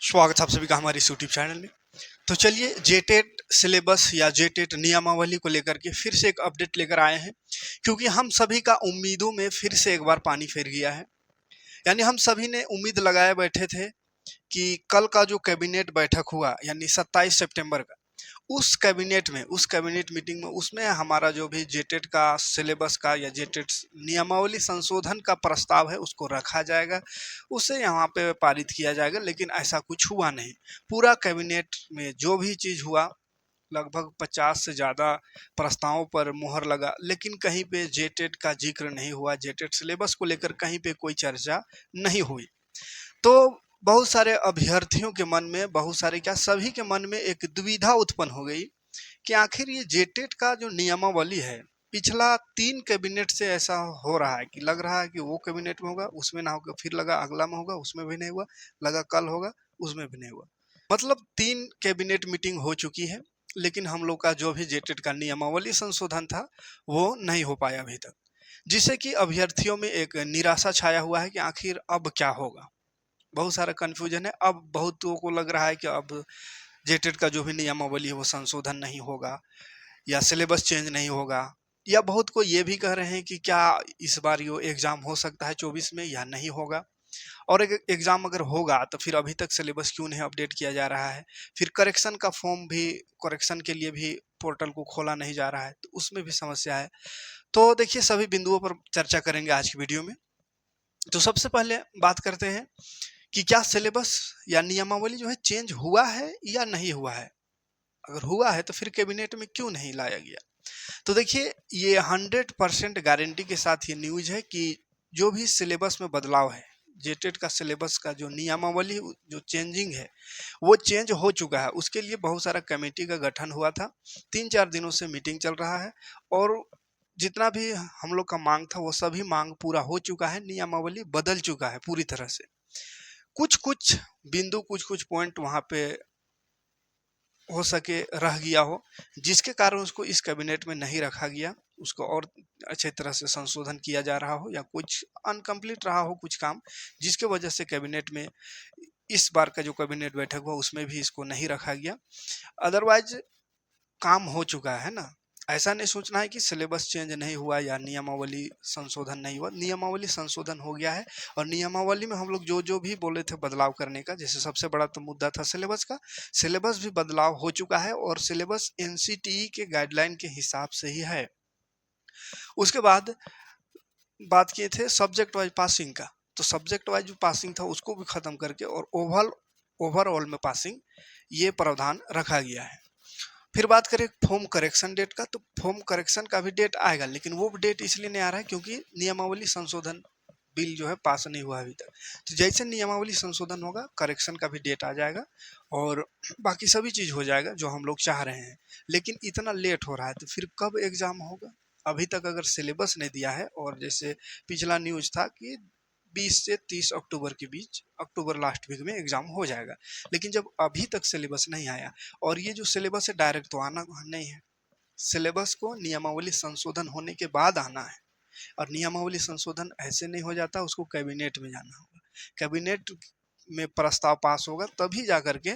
स्वागत है आप सभी का हमारे इस यूट्यूब चैनल में। तो चलिए जेटेट सिलेबस या जेटेट नियमावली को लेकर के फिर से एक अपडेट लेकर आए हैं, क्योंकि हम सभी का उम्मीदों में फिर से एक बार पानी फिर गया है। यानी हम सभी ने उम्मीद लगाए बैठे थे कि कल का जो कैबिनेट बैठक हुआ यानी 27 सितंबर का, उस कैबिनेट मीटिंग में उसमें हमारा जो भी जेटेट का सिलेबस का या जेटेट नियमावली संशोधन का प्रस्ताव है उसको रखा जाएगा, उसे यहाँ पे पारित किया जाएगा। लेकिन ऐसा कुछ हुआ नहीं। पूरा कैबिनेट में जो भी चीज़ हुआ, लगभग 50 से ज़्यादा प्रस्तावों पर मुहर लगा, लेकिन कहीं पे जेटेट का जिक्र नहीं हुआ। जेटेट सिलेबस को लेकर कहीं पे कोई चर्चा नहीं हुई। तो बहुत सारे अभ्यर्थियों के मन में, बहुत सारे क्या सभी के मन में एक दुविधा उत्पन्न हो गई कि आखिर ये जेटेट का जो नियमावली है, पिछला 3 कैबिनेट से ऐसा हो रहा है कि लग रहा है कि वो कैबिनेट में होगा, उसमें ना होगा, फिर लगा अगला में होगा, उसमें भी नहीं हुआ, लगा कल होगा, उसमें भी नहीं हुआ। मतलब 3 कैबिनेट मीटिंग हो चुकी है, लेकिन हम लोग का जो भी जेटेट का नियमावली संशोधन था वो नहीं हो पाया अभी तक, जिससे कि अभ्यर्थियों में एक निराशा छाया हुआ है कि आखिर अब क्या होगा। बहुत सारा कन्फ्यूजन है। अब बहुतों को लग रहा है कि अब जेटेट का जो भी नियमावली है वो संशोधन नहीं होगा या सिलेबस चेंज नहीं होगा, या बहुत को ये भी कह रहे हैं कि क्या इस बार ये एग्जाम हो सकता है 24 में या नहीं होगा। और एग्जाम अगर होगा तो फिर अभी तक सिलेबस क्यों नहीं अपडेट किया जा रहा है। फिर करेक्शन का फॉर्म भी, करेक्शन के लिए भी पोर्टल को खोला नहीं जा रहा है, तो उसमें भी समस्या है। तो देखिए, सभी बिंदुओं पर चर्चा करेंगे आज की वीडियो में। तो सबसे पहले बात करते हैं कि क्या सिलेबस या नियमावली जो है चेंज हुआ है या नहीं हुआ है। अगर हुआ है तो फिर कैबिनेट में क्यों नहीं लाया गया। तो देखिए, ये 100% गारंटी के साथ ये न्यूज है कि जो भी सिलेबस में बदलाव है, जेटेट का सिलेबस का जो नियमावली जो चेंजिंग है वो चेंज हो चुका है। उसके लिए बहुत सारा कमेटी का गठन हुआ था, 3-4 दिनों से मीटिंग चल रहा है, और जितना भी हम लोग का मांग था वो सभी मांग पूरा हो चुका है। नियमावली बदल चुका है पूरी तरह से। कुछ कुछ बिंदु, कुछ कुछ पॉइंट वहां पे हो सके रह गया हो, जिसके कारण उसको इस कैबिनेट में नहीं रखा गया, उसको और अच्छे तरह से संशोधन किया जा रहा हो, या कुछ अनकम्प्लीट रहा हो कुछ काम, जिसके वजह से कैबिनेट में इस बार का जो कैबिनेट बैठक हुआ उसमें भी इसको नहीं रखा गया। अदरवाइज काम हो चुका है ना। ऐसा नहीं सोचना है कि सिलेबस चेंज नहीं हुआ या नियमावली संशोधन नहीं हुआ। नियमावली संशोधन हो गया है, और नियमावली में हम लोग जो जो भी बोले थे बदलाव करने का, जैसे सबसे बड़ा तो मुद्दा था सिलेबस का, सिलेबस भी बदलाव हो चुका है, और सिलेबस एनसीटीई के गाइडलाइन के हिसाब से ही है। उसके बाद बात किए थे सब्जेक्ट वाइज पासिंग का, तो सब्जेक्ट वाइज जो पासिंग था उसको भी खत्म करके और ओवरऑल में पासिंग, ये प्रावधान रखा गया है। फिर बात करें फॉर्म करेक्शन डेट का, तो फॉर्म करेक्शन का भी डेट आएगा, लेकिन वो डेट इसलिए नहीं आ रहा है क्योंकि नियमावली संशोधन बिल जो है पास नहीं हुआ अभी तक। तो जैसे नियमावली संशोधन होगा, करेक्शन का भी डेट आ जाएगा, और बाकी सभी चीज हो जाएगा जो हम लोग चाह रहे हैं। लेकिन इतना लेट हो रहा है, तो फिर कब एग्जाम होगा। अभी तक अगर सिलेबस नहीं दिया है, और जैसे पिछला न्यूज था कि 20 से 30 अक्टूबर के बीच, अक्टूबर लास्ट वीक में एग्जाम हो जाएगा, लेकिन जब अभी तक सिलेबस नहीं आया, और ये जो सिलेबस है डायरेक्ट तो आना नहीं है, सिलेबस को नियमावली संशोधन होने के बाद आना है। और नियमावली संशोधन ऐसे नहीं हो जाता, उसको कैबिनेट में जाना होगा। कैबिनेट में प्रस्ताव पास होगा तभी जा करके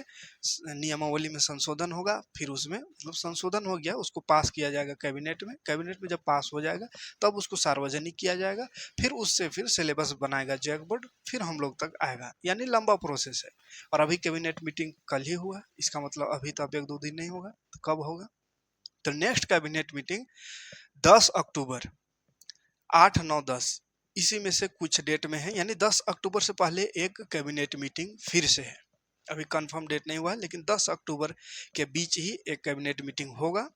नियमावली में संशोधन होगा। फिर उसमें मतलब संशोधन हो गया, उसको पास किया जाएगा कैबिनेट में। कैबिनेट में जब पास हो जाएगा तब उसको सार्वजनिक किया जाएगा, फिर उससे फिर सिलेबस बनाएगा जैक बोर्ड, फिर हम लोग तक आएगा। यानी लंबा प्रोसेस है। और अभी कैबिनेट मीटिंग कल ही हुआ, इसका मतलब अभी तो अब 1-2 दिन नहीं होगा, तो कब होगा। तो नेक्स्ट कैबिनेट मीटिंग 10 अक्टूबर, 8, 9, 10 इसी में से कुछ डेट में है। यानी 10 अक्टूबर से पहले एक कैबिनेट मीटिंग फिर से है। अभी कंफर्म डेट नहीं हुआ है, लेकिन 10 अक्टूबर के बीच ही एक कैबिनेट मीटिंग होगा।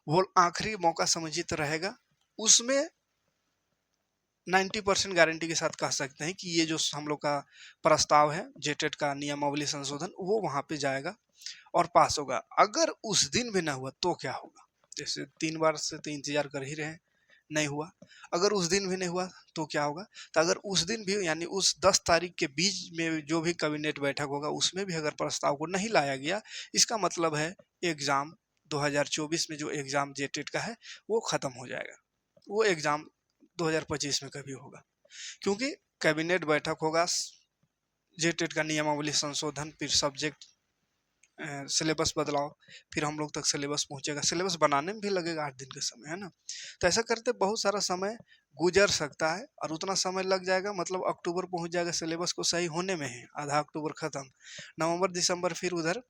वो आखिरी मौका समझिए तो रहेगा। उसमें 90% गारंटी के साथ कह सकते हैं कि ये जो हम लोग का प्रस्ताव है जेटेट का नियमावली संशोधन, वो वहां पे जाएगा और पास होगा। अगर उस दिन भी ना हुआ तो क्या होगा। जैसे 3 बार से तो इंतजार कर ही रहे हैं, नहीं हुआ। अगर उस दिन भी नहीं हुआ तो क्या होगा। तो अगर उस दिन भी, यानी उस 10 तारीख के बीच में जो भी कैबिनेट बैठक होगा उसमें भी अगर प्रस्ताव को नहीं लाया गया, इसका मतलब है एग्जाम 2024 में जो एग्जाम जेटेट का है वो खत्म हो जाएगा। वो एग्जाम 2025 में कभी होगा, क्योंकि कैबिनेट बैठक होगा जेटेट का नियमावली संशोधन, फिर सब्जेक्ट सिलेबस बदलाव, फिर हम लोग तक सिलेबस पहुंचेगा। सिलेबस बनाने में भी लगेगा 8 दिन का समय, है ना। तो ऐसा करते बहुत सारा समय गुजर सकता है, और उतना समय लग जाएगा मतलब अक्टूबर पहुंच जाएगा सिलेबस को सही होने में ही, आधा अक्टूबर खत्म, नवंबर दिसंबर फिर उधर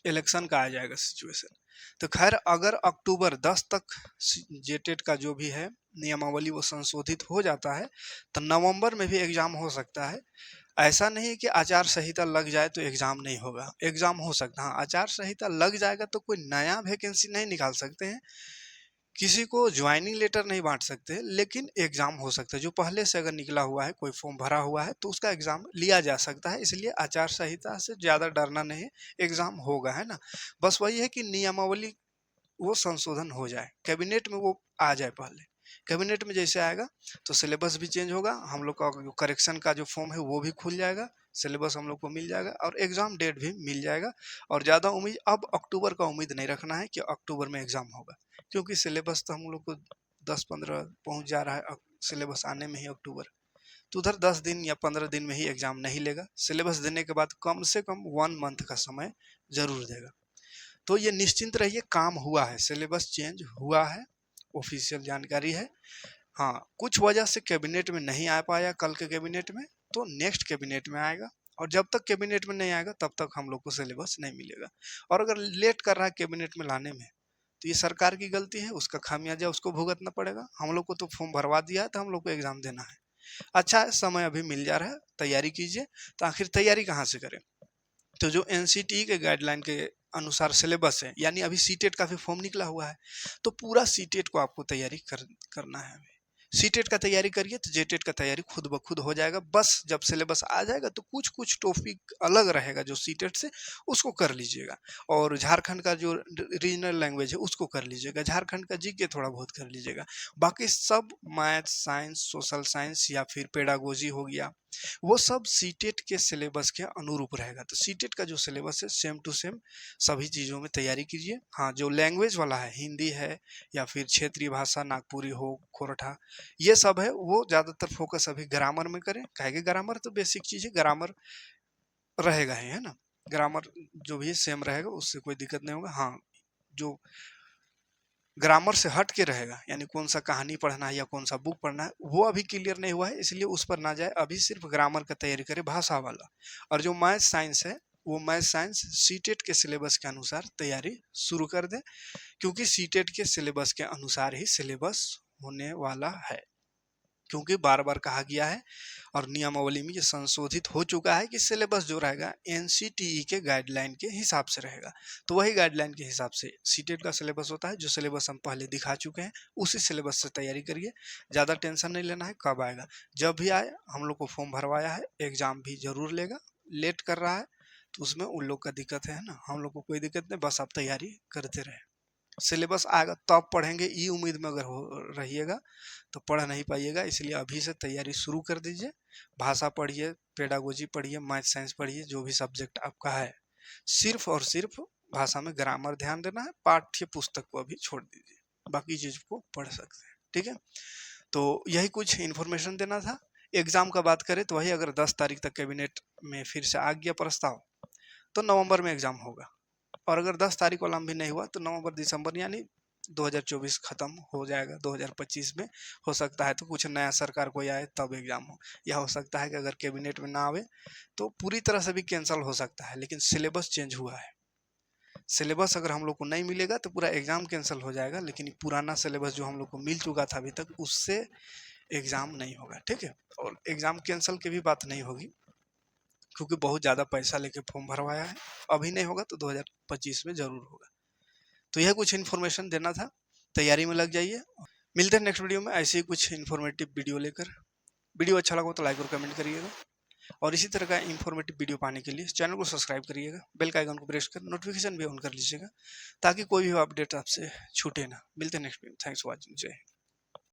इलेक्शन का आ जाएगा सिचुएशन। तो खैर अगर अक्टूबर 10 तक जेटेट का जो भी है नियमावली वो संशोधित हो जाता है तो नवंबर में भी एग्जाम हो सकता है। ऐसा नहीं कि आचार संहिता लग जाए तो एग्जाम नहीं होगा, एग्जाम हो सकता है। हाँ, आचार संहिता लग जाएगा तो कोई नया वैकेंसी नहीं निकाल सकते हैं, किसी को ज्वाइनिंग लेटर नहीं बांट सकते, लेकिन एग्जाम हो सकता है। जो पहले से अगर निकला हुआ है, कोई फॉर्म भरा हुआ है तो उसका एग्जाम लिया जा सकता है। इसलिए आचार संहिता से ज्यादा डरना नहीं है, एग्जाम होगा, है ना। बस वही है कि नियमावली वो संशोधन हो जाए, कैबिनेट में वो आ जाए पहले। कैबिनेट में जैसे आएगा तो सिलेबस भी चेंज होगा, हम लोग का जो करेक्शन का जो फॉर्म है वो भी खुल जाएगा, सिलेबस हम लोग को मिल जाएगा और एग्जाम डेट भी मिल जाएगा। और ज़्यादा उम्मीद अब अक्टूबर का उम्मीद नहीं रखना है कि अक्टूबर में एग्जाम होगा, क्योंकि सिलेबस तो हम लोग को 10-15 पहुंच जा रहा है सिलेबस आने में ही अक्टूबर। तो उधर 10 दिन या 15 दिन में ही एग्जाम नहीं लेगा, सिलेबस देने के बाद कम से कम 1 मंथ का समय जरूर देगा। तो ये निश्चिंत रहिए, काम हुआ है, सिलेबस चेंज हुआ है, ऑफिशियल जानकारी है। हाँ, कुछ वजह से कैबिनेट में नहीं आ पाया कल के कैबिनेट में, तो नेक्स्ट कैबिनेट में आएगा। और जब तक कैबिनेट में नहीं आएगा तब तक हम लोग को सिलेबस नहीं मिलेगा। और अगर लेट कर रहा है कैबिनेट में लाने में तो ये सरकार की गलती है, उसका खामियाजा उसको भुगतना पड़ेगा। हम लोग को तो फॉर्म भरवा दिया है तो हम लोग को एग्जाम देना है। अच्छा है, समय अभी मिल जा रहा है, तैयारी कीजिए। तो आखिर तैयारी कहाँ से करें? तो जो एनसीटी के गाइडलाइन के अनुसार सिलेबस है, यानी अभी सीटेट का भी फॉर्म निकला हुआ है, तो पूरा सीटेट को आपको तैयारी करना है। अभी सीटेट का तैयारी करिए तो जेटेट का तैयारी खुद ब खुद हो जाएगा। बस जब सिलेबस आ जाएगा तो कुछ कुछ टॉपिक अलग रहेगा जो सीटेट से, उसको कर लीजिएगा। और झारखंड का जो रीजनल लैंग्वेज है उसको कर लीजिएगा, झारखंड का जीके थोड़ा बहुत कर लीजिएगा। बाकी सब मैथ, साइंस, सोशल साइंस या फिर पेडागोजी हो गया, वो सब सीटेट के सिलेबस के अनुरूप रहेगा। तो सीटेट का जो सिलेबस है सेम टू सेम सभी चीज़ों में तैयारी कीजिए। हाँ, जो लैंग्वेज वाला है, हिंदी है या फिर क्षेत्रीय भाषा नागपुरी हो, खोरठा, ये सब है, वो ज़्यादातर फोकस अभी ग्रामर में करें। कहेंगे ग्रामर तो बेसिक चीज़ है, ग्रामर रहेगा ही, है ना। ग्रामर जो भी है सेम रहेगा, उससे कोई दिक्कत नहीं होगा। हाँ, जो ग्रामर से हट के रहेगा, यानी कौन सा कहानी पढ़ना है या कौन सा बुक पढ़ना है, वो अभी क्लियर नहीं हुआ है, इसलिए उस पर ना जाए। अभी सिर्फ ग्रामर का तैयारी करें, भाषा वाला। और जो मैथ साइंस है, वो मैथ साइंस सीटेट के सिलेबस के अनुसार तैयारी शुरू कर दें, क्योंकि सीटेट के सिलेबस के अनुसार ही सिलेबस होने वाला है। क्योंकि बार बार कहा गया है और नियमावली में ये संशोधित हो चुका है कि सिलेबस जो रहेगा एनसीटीई के गाइडलाइन के हिसाब से रहेगा। तो वही गाइडलाइन के हिसाब से सीटेट का सिलेबस होता है, जो सिलेबस हम पहले दिखा चुके हैं, उसी सिलेबस से तैयारी करिए। ज़्यादा टेंशन नहीं लेना है, कब आएगा जब भी आए। हम लोग को फॉर्म भरवाया है, एग्जाम भी जरूर लेगा। लेट कर रहा है तो उसमें उन लोग का दिक्कत है ना, हम लोग को कोई दिक्कत नहीं, बस आप तैयारी करते रहे। सिलेबस आएगा तब पढ़ेंगे, ये उम्मीद में अगर हो रहिएगा तो पढ़ नहीं पाइएगा। इसलिए अभी से तैयारी शुरू कर दीजिए। भाषा पढ़िए, पेडागोजी पढ़िए, मैथ साइंस पढ़िए, जो भी सब्जेक्ट आपका है। सिर्फ और सिर्फ भाषा में ग्रामर ध्यान देना है, पाठ्य पुस्तक को अभी छोड़ दीजिए, बाकी चीज को पढ़ सकते हैं। ठीक है, तो यही कुछ इन्फॉर्मेशन देना था। एग्जाम का बात करें तो वही, अगर 10 तारीख तक कैबिनेट में फिर से आ गया प्रस्ताव तो नवंबर में एग्जाम होगा। और अगर 10 तारीख वाला भी नहीं हुआ तो नवंबर दिसंबर, यानी 2024 खत्म हो जाएगा, 2025 में हो सकता है तो कुछ नया सरकार कोई आए तब एग्जाम हो, या हो सकता है कि अगर कैबिनेट में ना आवे तो पूरी तरह से भी कैंसिल हो सकता है। लेकिन सिलेबस चेंज हुआ है, सिलेबस अगर हम लोग को नहीं मिलेगा तो पूरा एग्जाम कैंसिल हो जाएगा। लेकिन पुराना सिलेबस जो हम लोग को मिल चुका था अभी तक, उससे एग्जाम नहीं होगा। ठीक है, और एग्जाम कैंसिल की भी बात नहीं होगी, क्योंकि बहुत ज़्यादा पैसा लेके फॉर्म भरवाया है। अभी नहीं होगा तो 2025 में ज़रूर होगा। तो यह कुछ इन्फॉर्मेशन देना था, तैयारी में लग जाइए। मिलते हैं नेक्स्ट वीडियो में ऐसे ही कुछ इन्फॉर्मेटिव वीडियो लेकर। वीडियो अच्छा लगा तो लाइक और कमेंट करिएगा, और इसी तरह का इन्फॉर्मेटिव वीडियो पाने के लिए चैनल को सब्सक्राइब करिएगा, बेल का आइकन को प्रेस कर नोटिफिकेशन भी ऑन कर लीजिएगा, ताकि कोई भी अपडेट आपसे छूटे ना। मिलते हैं next video. Thanks for watching. जय हिंद।